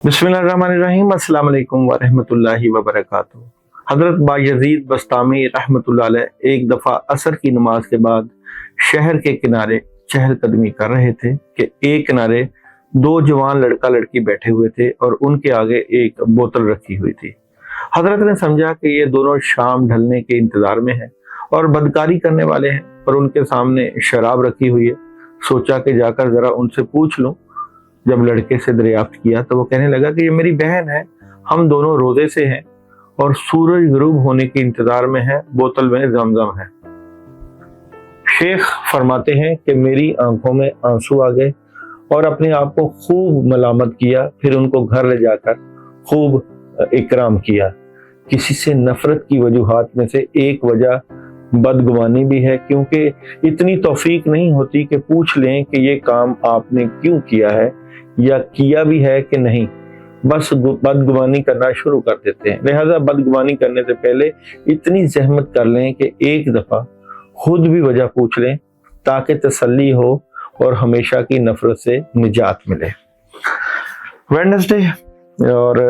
बिस्मिल्लाहिर्रहमानिर्रहीम अस्सलाम वालेकुम वरहमतुल्लाहि वबरकातुहू। हज़रत बायज़ीद बस्तामी रहमतुल्लाह अलैह एक दफ़ा असर की नमाज के बाद शहर के किनारे चहलकदमी कर रहे थे कि एक किनारे दो जवान लड़का लड़की बैठे हुए थे और उनके आगे एक बोतल रखी हुई थी। हज़रत ने समझा कि ये दोनों शाम ढलने के इंतज़ार में हैं और बदकारी करने वाले हैं, पर उनके सामने शराब रखी हुई है। सोचा कि जाकर ज़रा उनसे पूछ लूँ। जब लड़के से दरियाफ्त किया तो वो कहने लगा कि ये मेरी बहन है, हम दोनों रोजे से हैं और सूरज गुरूब होने के इंतजार में है, बोतल में जमजम है। शेख फरमाते हैं कि मेरी आंखों में आंसू आ गए और अपने आप को खूब मलामत किया, फिर उनको घर ले जाकर खूब इकराम किया। किसी से नफरत की वजूहात में से एक वजह बदगुमानी भी है, क्योंकि इतनी तौफीक नहीं होती कि पूछ लें कि ये काम आपने क्यों किया है या किया भी है कि नहीं, बस बदगुमानी करना शुरू कर देते हैं। लिहाजा बदगुमानी करने से पहले इतनी जहमत कर लें कि एक दफा खुद भी वजह पूछ लें, ताकि तसल्ली हो और हमेशा की नफरत से निजात मिले। वेडनेसडे और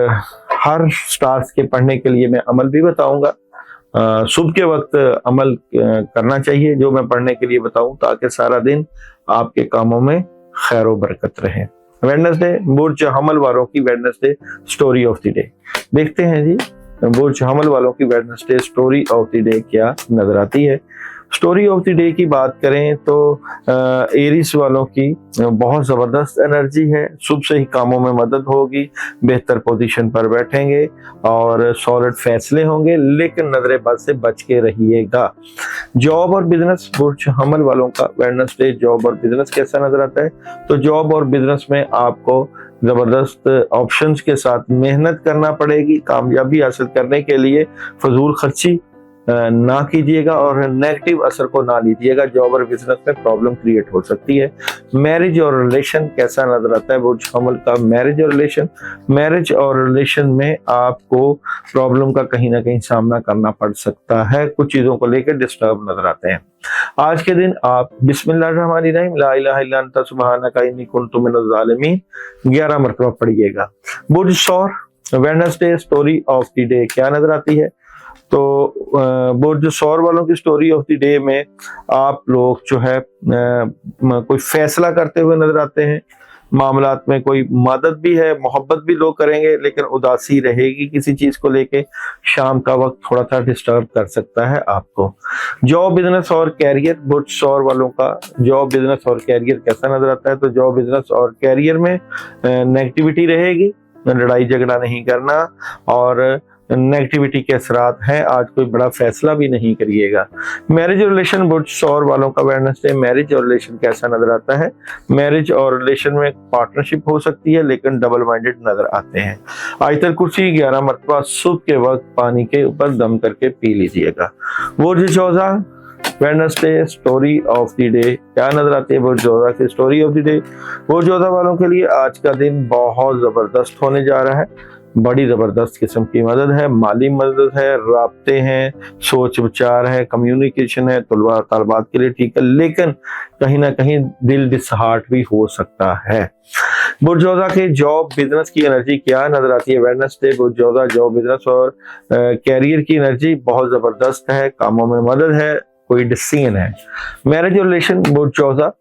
हर स्टार्स के पढ़ने के लिए मैं अमल भी बताऊंगा। सुबह के वक्त अमल करना चाहिए जो मैं पढ़ने के लिए बताऊं, ताकि सारा दिन आपके कामों में खैर व बरकत रहे। वेडनेसडे बुर्ज हमल वालों की Wednesday story of the day देखते हैं जी। बुर्ज हमल वालों की Wednesday story of the day क्या नजर आती है। स्टोरी ऑफ द डे की बात करें तो एरिस वालों की बहुत ज़बरदस्त एनर्जी है। सुबह से ही कामों में मदद होगी, बेहतर पोजीशन पर बैठेंगे और सॉलिड फैसले होंगे, लेकिन नजरे बद से बच के रहिएगा। जॉब और बिजनेस बुर्ज हमल वालों का वेडनेसडे जॉब और बिजनेस कैसा नजर आता है, तो जॉब और बिजनेस में आपको ज़बरदस्त ऑप्शंस के साथ मेहनत करना पड़ेगी। कामयाबी हासिल करने के लिए फजूल खर्ची ना कीजिएगा और नेगेटिव असर को ना लीजिएगा। जॉब और बिजनेस में प्रॉब्लम क्रिएट हो सकती है। मैरिज और रिलेशन कैसा नजर आता है बुर्ज हमल का। मैरिज और रिलेशन में आपको प्रॉब्लम का कहीं ना कहीं सामना करना पड़ सकता है। कुछ चीजों को लेकर डिस्टर्ब नजर आते हैं। आज के दिन आप बिस्मिल्लाहिर्रहमानिर्रहीम ला इलाहा इल्ला अंता सुब्हानका इन्नी कुन्तु मिनज़ ज़ालिमीन 11 मरतबा पढ़िएगा। बुर्ज सौर Wednesday story of the day क्या नजर आती है, तो बुर्ज सौर वालों की स्टोरी ऑफ द डे में आप लोग जो है कोई फैसला करते हुए नजर आते हैं। मामलात में कोई मदद भी है, मोहब्बत भी लोग करेंगे, लेकिन उदासी रहेगी किसी चीज को लेके। शाम का वक्त थोड़ा सा डिस्टर्ब कर सकता है आपको। जॉब बिजनेस और कैरियर बुर्ज सौर वालों का जॉब बिजनेस और कैरियर कैसा नजर आता है, तो जॉब बिजनेस और कैरियर में नेगेटिविटी रहेगी, लड़ाई झगड़ा नहीं करना और नेगेटिविटी के असरात हैं। आज कोई बड़ा फैसला भी नहीं करिएगा। मैरिज और रिलेशन बुर्ज सौर वालों का वेडनेसडे मैरिज और रिलेशन कैसा नजर आता है। मैरिज और रिलेशन में पार्टनरशिप हो सकती है, लेकिन डबल माइंडेड नजर आते हैं। आयतल कुर्सी 11 मरतबा सुबह के वक्त पानी के ऊपर दम करके पी लीजिएगा। बुर्ज जोधा Wednesday story of the day क्या नजर आती है। बुर्ज जोधा की स्टोरी ऑफ द डे बुर्ज जोधा वालों के लिए आज का दिन बहुत जबरदस्त होने जा रहा है। बड़ी जबरदस्त किस्म की मदद है, माली मदद है, राब्ते हैं, सोच विचार है, कम्युनिकेशन है, तलबात के लिए ठीक है, लेकिन कहीं ना कहीं दिल डिसहार्ट भी हो सकता है। बुर्ज जोधा के जॉब बिजनेस की एनर्जी क्या नजर आती है। वेडनेसडे बुर्ज जोधा जॉब बिजनेस और कैरियर की एनर्जी बहुत जबरदस्त है। कामों में मदद है, कोई डिसीजन है। मैरिज और रिलेशन बुर्ज जोधा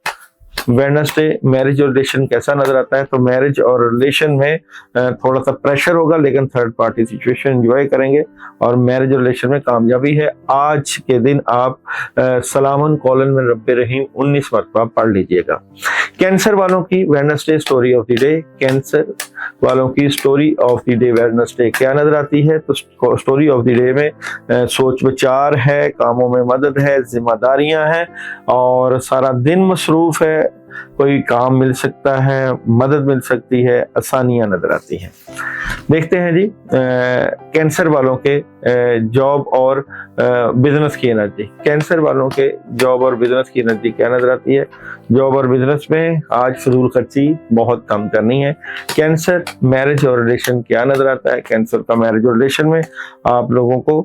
वेडनेसडे मैरिज और रिलेशन कैसा नजर आता है, तो मैरिज और रिलेशन में थोड़ा सा प्रेशर होगा, लेकिन थर्ड पार्टी सिचुएशन एंजॉय करेंगे और मैरिज और रिलेशन में कामयाबी है। आज के दिन आप सलामन कौलन में रब्बे रहीम 19 मरतबा पढ़ लीजिएगा। कैंसर वालों की Wednesday story of the day cancer वालों की story of the day Wednesday क्या नजर आती है, तो स्टोरी ऑफ द डे में सोच विचार है, कामों में मदद है, जिम्मेदारियां हैं और सारा दिन मसरूफ है। कोई काम मिल सकता है, मदद मिल सकती है, आसानियां नजर आती हैं। देखते हैं जी कैंसर वालों के जॉब और बिजनेस की एनर्जी। कैंसर वालों के जॉब और बिजनेस की एनर्जी क्या नजर आती है। जॉब और बिजनेस में आज फजूल खर्ची बहुत कम करनी है। कैंसर मैरिज और रिलेशन क्या नजर आता है। कैंसर का मैरिज और रिलेशन में आप लोगों को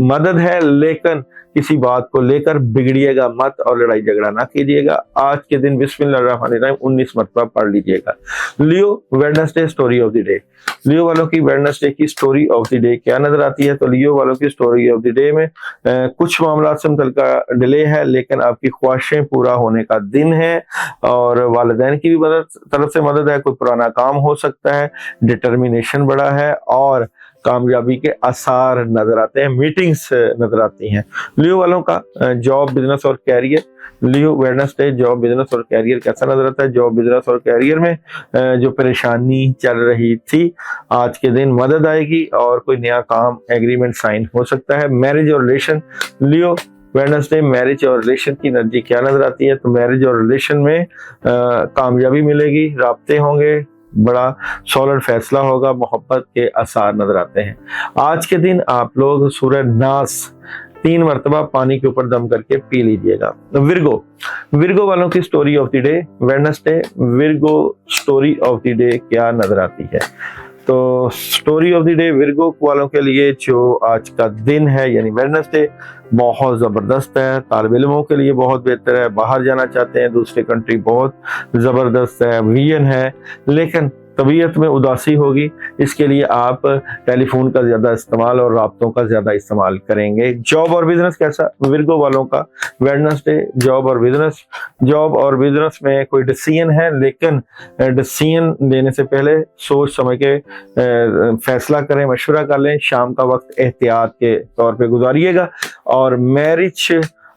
मदद है, लेकिन किसी बात को लेकर बिगड़िएगा मत और लड़ाई झगड़ा ना कीजिएगा। आज के दिन बिस्मिल्लाहिर्रहमानिर्रहीम 19 मरतबा पढ़ लीजिएगा। Leo Wednesday story of the day. Leo वालों की वेडनेसडे की स्टोरी ऑफ द डे क्या नजर आती है? तो लियो वालों की स्टोरी ऑफ द डे में कुछ मामला से मुतल्लिका डिले है, लेकिन आपकी ख्वाहिशें पूरा होने का दिन है और वालिदैन की भी तरफ से मदद है। कोई पुराना काम हो सकता है, डिटर्मिनेशन बड़ा है और कामयाबी के आसार नजर आते हैं, मीटिंग्स नजर आती हैं। लियो वालों का जॉब, बिजनेस और कैरियर। लियो वेडनेसडे जॉब, बिजनेस और कैरियर कैसा नजर आता है? जॉब, बिजनेस और कैरियर में जो परेशानी चल रही थी, आज के दिन मदद आएगी और कोई नया काम, एग्रीमेंट साइन हो सकता है। मैरिज और रिलेशन। लियो वेडनेसडे मैरिज और रिलेशन की एनर्जी क्या नजर आती है? तो मैरिज और रिलेशन में कामयाबी मिलेगी, राब्ते होंगे, बड़ा सॉलिड फैसला होगा, मोहब्बत के आसार नजर आते हैं। आज के दिन आप लोग सूरह नास 3 मरतबा पानी के ऊपर दम करके पी लीजिएगा। विर्गो, विर्गो वालों की story of the day Wednesday. Virgo story of the day क्या नजर आती है? तो story of the day Virgo वालों के लिए जो आज का दिन है यानी वेडनेसडे बहुत जबरदस्त है। तालिब इल्मों के लिए बहुत बेहतर है, बाहर जाना चाहते हैं दूसरे कंट्री, बहुत जबरदस्त है, विजन है, लेकिन तबीयत में उदासी होगी, इसके लिए आप टेलीफोन का ज्यादा इस्तेमाल और राब्तों का ज्यादा इस्तेमाल करेंगे। जॉब और बिजनेस कैसा? विर्गो वालों का वेडनेसडे जॉब और बिजनेस। जॉब और बिजनेस में कोई डिसीजन है, लेकिन डिसीजन लेने से पहले सोच समझ के फैसला करें, मशवरा कर लें। शाम का वक्त एहतियात के तौर पे गुजारिएगा। और मैरिज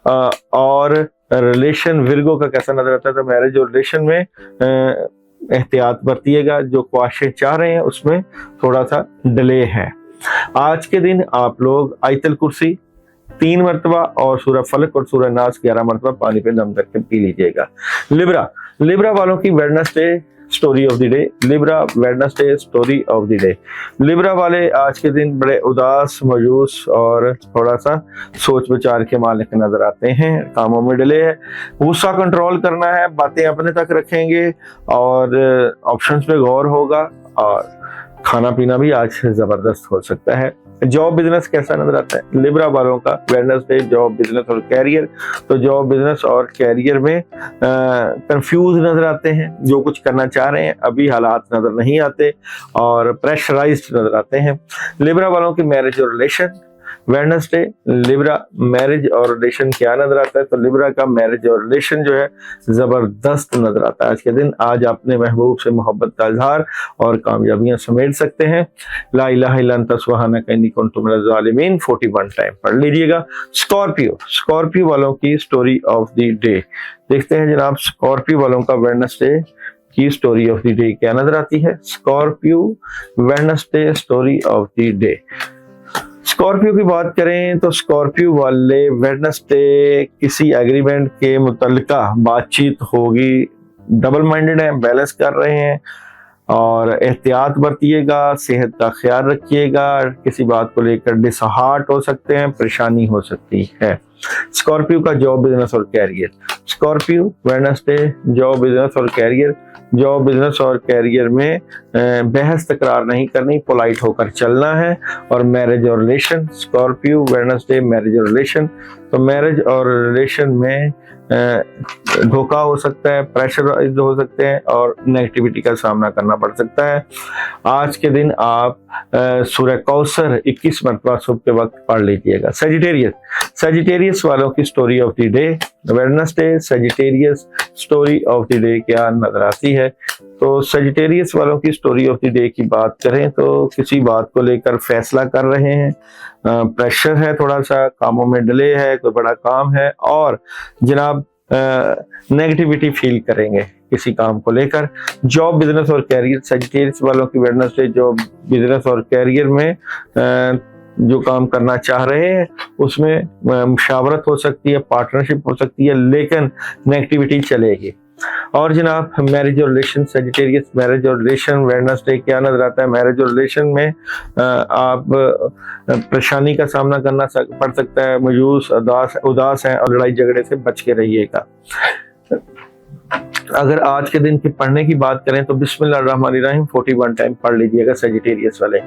और रिलेशन विर्गो का कैसा नजर आता है? तो मैरिज और रिलेशन में एहतियात बरतिएगा, जो ख्वाहिशें चाह रहे हैं उसमें थोड़ा सा डिले है। आज के दिन आप लोग आयतल कुर्सी 3 मरतबा और सूरह फलक और सूरह नास 11 मरतबा पानी पे दम करके पी लीजिएगा। लिब्रा, लिब्रा वालों की Wednesday story of the day. Libra Wednesday story of the day. Libra वाले आज के दिन बड़े उदास, मायूस और थोड़ा सा सोच विचार के मालिक नजर आते हैं, कामों में डिले है। गुस्सा कंट्रोल करना है, बातें अपने तक रखेंगे और ऑप्शंस पे गौर होगा और खाना पीना भी आज जबरदस्त हो सकता है। जॉब बिजनेस कैसा नजर आता है? लिब्रा वालों का वेडनेसडे जॉब, बिजनेस और कैरियर। तो जॉब, बिजनेस और कैरियर में कंफ्यूज नजर आते हैं, जो कुछ करना चाह रहे हैं अभी हालात नजर नहीं आते और प्रेशराइज्ड नजर आते हैं। लिब्रा वालों की मैरिज और रिलेशन वेडनेसडे। लिब्रा मैरिज और रिलेशन क्या नजर आता है? तो लिब्रा का मैरिज और रिलेशन जो है जबरदस्त नजर आता है आज के दिन। आज अपने महबूब से मोहब्बत का इजहार और कामयाबियां समेट सकते हैं। ला इलाहा इल्ला अंता सुब्हानका इन्नी कुन्तु मिनज़ ज़ालिमीन 41 टाइम पढ़ लीजिएगा। स्कॉर्पियो, स्कॉर्पियो वालों की स्टोरी ऑफ द डे देखते हैं जनाब। स्कॉर्पियो वालों का वेडनेसडे की स्टोरी ऑफ द डे क्या नजर आती है? Scorpio Wednesday story of the day. Scorpio की बात करें तो स्कॉर्पियो वाले वेडनेसडे किसी एग्रीमेंट के मुतल्लिका बातचीत होगी, डबल माइंडेड है, बैलेंस कर रहे हैं और एहतियात बरतिएगा, सेहत का ख्याल रखिएगा। किसी बात को लेकर डिसहार्ट हो सकते हैं, परेशानी हो सकती है। स्कॉर्पियो का जॉब, बिजनेस और career. Scorpio Wednesday job, business और कैरियर। जॉब, बिजनेस और कैरियर में बहस तकरार नहीं करनी, पोलाइट होकर चलना है। और मैरिज और रिलेशन, स्कॉर्पियो वेडनेसडे मैरिज और रिलेशन। तो मैरिज और रिलेशन में धोखा हो सकता है, प्रेशर हो सकते हैं और नेगेटिविटी का सामना करना पड़ सकता है। आज के दिन आप सूरह कौसर 21 मरतबा सुबह के वक्त पढ़ लीजिएगा। सेजिटेरियस, सेजिटेरियस वालों की story of the day Wednesday. Sagittarius story of the day क्या नजर आती है? तो सेजिटेरियस वालों की स्टोरी ऑफ द डे की बात करें तो किसी बात को लेकर फैसला कर रहे हैं, प्रेशर है, थोड़ा सा कामों में डिले है, कोई बड़ा काम है और जनाब नेगेटिविटी फील करेंगे किसी काम को लेकर। जॉब, बिजनेस और कैरियर। सेजिटेरियस वालों की वेडनेसडे जॉब, बिजनेस और कैरियर में जो काम करना चाह रहे हैं उसमें मुशावरत हो सकती है, पार्टनरशिप हो सकती है, लेकिन नेगेटिविटी चलेगी। और जनाब मैरिज और रिलेशन, सेजिटेरियस मैरिज और रिलेशन वेडनेसडे क्या नजर आता है? मैरिज और रिलेशन में आप परेशानी का सामना करना पड़ सकता है, मायूस, उदास हैं और लड़ाई झगड़े से बच के रहिएगा। अगर आज के दिन की पढ़ने की बात करें तो बिस्मिल्लाहिर्रहमानिर्रहीम 41 टाइम पढ़ लीजिएगा सजिटेरियस वाले।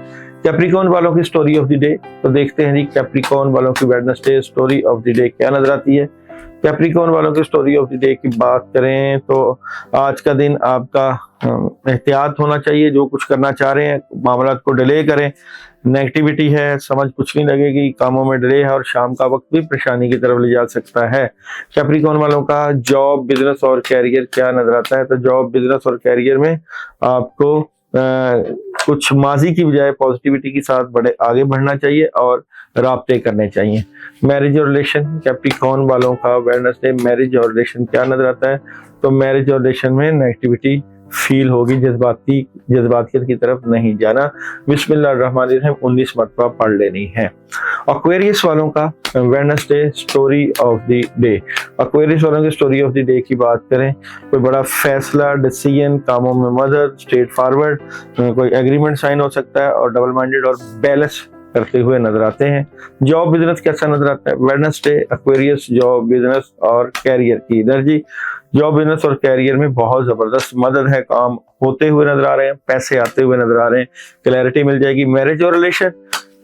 कैप्रिकॉर्न वालों की स्टोरी ऑफ द डे, तो देखते हैं जी कैप्रिकॉर्न वालों की Wednesday story of the day क्या नजर आती है। कैप्रिकॉर्न वालों की स्टोरी ऑफ द डे की बात करें तो आज का दिन आपका एहतियात होना चाहिए। जो कुछ करना चाह रहे हैं मामला को डिले करें, नेगेटिविटी है, समझ कुछ नहीं लगेगी, कामों में डिले है और शाम का वक्त भी परेशानी की तरफ ले जा सकता है। कैप्रिकॉर्न वालों का जॉब, बिजनेस और कैरियर क्या नजर आता है, तो जॉब, बिजनेस और कैरियर में आपको कुछ माजी की बजाय पॉजिटिविटी के साथ बड़े आगे बढ़ना चाहिए और राब्ते करने चाहिए। मैरिज और रिलेशन, कैप्रिकॉर्न वालों का वेडनेसडे मैरिज और रिलेशन क्या नजर आता है, तो मैरिज और रिलेशन में नेगेटिविटी फील होगी, जज्बातियत की तरफ नहीं जाना। बिस्मिल्लाहिर्रहमानिर्रहीम 19 मरतबा पढ़ लेनी है। एक्वेरियस वालों का Wednesday story of the day, Aquarius वालों की स्टोरी ऑफ द डे की बात करें, कोई बड़ा फैसला, डिसीजन, कामों में मदद, स्ट्रेट फॉरवर्ड, कोई एग्रीमेंट साइन हो सकता है और डबल माइंडेड और बैलेंस करते हुए नजर आते हैं। जॉब बिजनेस कैसा नजर आता है, वेडनेसडे एक्वेरियस जॉब बिजनेस और कैरियर की एनर्जी, जॉब बिजनेस और कैरियर में बहुत जबरदस्त मदद है, काम होते हुए नजर आ रहे हैं, पैसे आते हुए नजर आ रहे हैं, क्लैरिटी मिल जाएगी। मैरिज और रिलेशन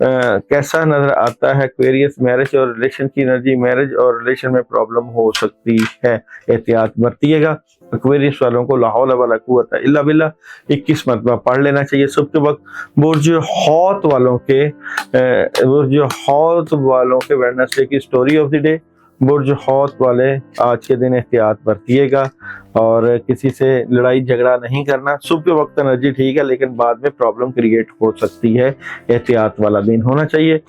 कैसा नजर आता है, एक्वेरियस मैरिज और रिलेशन की एनर्जी, मैरिज और रिलेशन में प्रॉब्लम हो सकती है, एहतियात बरतिएगा। एक्वेरियस वालों को ला हौला वला कुव्वता इल्ला बिल्लाह 21 मरतबा पढ़ लेना चाहिए सुबह के वक्त। बुर्ज हौत वालों के वेडनेसडे की स्टोरी ऑफ द डे, बुर्ज हौत वाले आज के दिन एहतियात बरतिएगा और किसी से लड़ाई झगड़ा नहीं करना। सुबह के वक्त एनर्जी ठीक है लेकिन बाद में प्रॉब्लम क्रिएट हो सकती है, एहतियात वाला दिन होना चाहिए।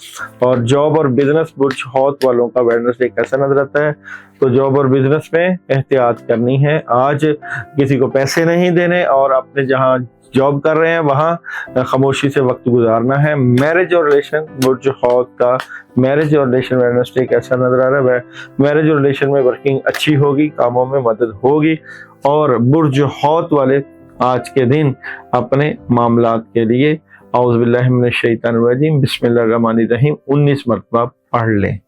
और जॉब और बिजनेस, बुर्ज हौत वालों का वेडनेसडे कैसा नजर आता है, तो जॉब और बिजनेस में एहतियात करनी है। आज किसी को पैसे नहीं देने और अपने जहां जॉब कर रहे हैं वहां खामोशी से वक्त गुजारना है। मैरिज और रिलेशन, बुर्ज हौत का मैरिज और रिलेशन वेडनेसडे कैसा नजर आ रहा है, मैरिज और रिलेशन में वर्किंग अच्छी होगी, कामों में मदद होगी। और बुर्ज हौत वाले आज के दिन अपने मामलात के लिए औज़ु बिल्लाहि मिनश शैतानिर रजीम बिस्मिल्लाहिर्रहमानिर्रहीम 19 मरतबा पढ़ लें।